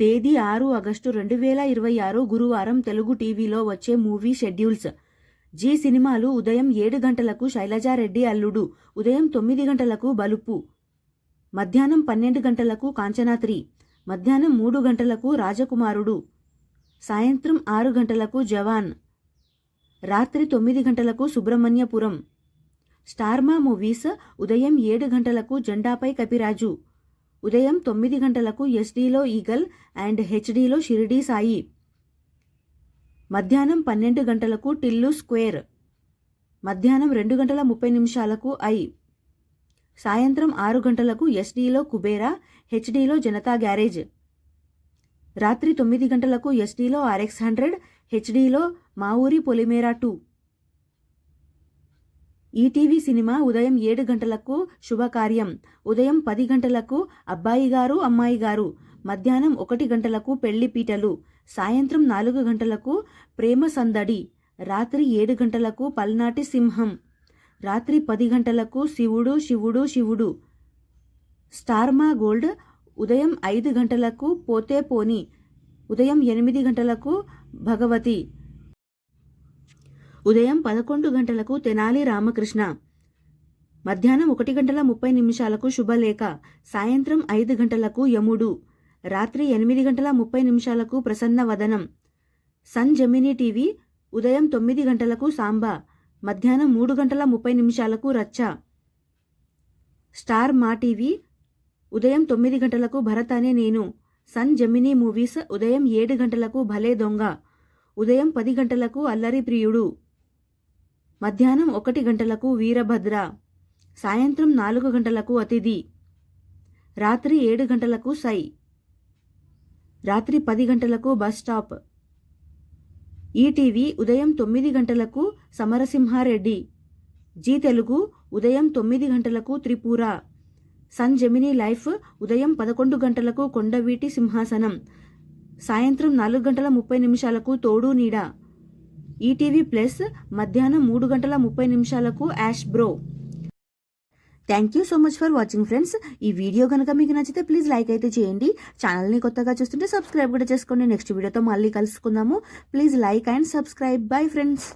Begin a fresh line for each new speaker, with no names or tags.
తేదీ 6 ఆగస్టు 2026 గురువారం తెలుగు టీవీలో వచ్చే మూవీ షెడ్యూల్స్. జీ సినిమాలు ఉదయం 7 గంటలకు శైలజారెడ్డి అల్లుడు, ఉదయం 9 గంటలకు బలుపు, మధ్యాహ్నం 12 గంటలకు కాంచనా 3, మధ్యాహ్నం 3 గంటలకు రాజకుమారుడు, సాయంత్రం 6 గంటలకు జవాన్, రాత్రి 9 గంటలకు సుబ్రహ్మణ్యపురం. స్టార్మా మూవీస్ ఉదయం 7 గంటలకు జెండాపై కపిరాజు, ఉదయం 9 గంటలకు ఎస్డీలో ఈగల్ అండ్ హెచ్డీలో షిరిడీ సాయి, మధ్యాహ్నం 12 గంటలకు టిల్లు స్క్వేర్, మధ్యాహ్నం 2 గంటల 30 నిమిషాలకు ఐ, సాయంత్రం 6 గంటలకు ఎస్డీలో కుబేరా, హెచ్డీలో జనతా గ్యారేజ్, రాత్రి 9 గంటలకు ఎస్డీలో ఆర్ఎక్స్ 100, హెచ్డీలో మా ఊరి పొలిమేరా 2. ఈటీవీ సినిమా ఉదయం 7 గంటలకు శుభకార్యం, ఉదయం 10 గంటలకు అబ్బాయి గారు అమ్మాయి గారు, మధ్యాహ్నం 1 గంటలకు పెళ్లి పీటలు, సాయంత్రం 4 గంటలకు ప్రేమ సందడి, రాత్రి 7 గంటలకు పల్నాటి సింహం, రాత్రి 10 గంటలకు శివుడు శివుడు శివుడు. స్టార్మా గోల్డ్ ఉదయం 5 గంటలకు పోతే పోని, ఉదయం 8 గంటలకు భగవతి, ఉదయం 11 గంటలకు తెనాలి రామకృష్ణ, మధ్యాహ్నం 1 గంటల 30 నిమిషాలకు శుభలేఖ, సాయంత్రం 5 గంటలకు యముడు, రాత్రి 8 గంటల 30 నిమిషాలకు ప్రసన్న వదనం. సన్ జెమినీ టీవీ ఉదయం 9 గంటలకు సాంబా, మధ్యాహ్నం 3 గంటల 30 నిమిషాలకు రచ్చ. స్టార్ మా టీవీ ఉదయం 9 గంటలకు భరత్ అనే నేను. సన్ జెమినీ మూవీస్ ఉదయం 7 గంటలకు భలే దొంగ, ఉదయం 10 గంటలకు అల్లరి ప్రియుడు, మధ్యాహ్నం 1 గంటలకు వీరభద్ర, సాయంత్రం 4 గంటలకు అతిథి, రాత్రి 7 గంటలకు సై, రాత్రి 10 గంటలకు బస్ స్టాప్. ఈటీవీ ఉదయం 9 గంటలకు సమరసింహారెడ్డి, జీ తెలుగు ఉదయం 9 గంటలకు త్రిపుర. సన్ జెమినీ లైఫ్ ఉదయం 11 గంటలకు కొండవీటి సింహాసనం, సాయంత్రం 4 గంటల 30 నిమిషాలకు తోడు నీడ. ఈటీవీ ప్లస్ మధ్యాహ్నం 3 గంటల 30 నిమిషాలకు Ash bro. Thank you so much for watching friends. ఈ వీడియో కనుక మీకు నచ్చితే ప్లీజ్ లైక్ అయితే చేయండి. ఛానల్ని కొత్తగా చూస్తుంటే సబ్స్క్రైబ్ కూడా చేసుకోండి. నెక్స్ట్ వీడియోతో మళ్ళీ కలుసుకుందాము. Please like and subscribe. Bye friends.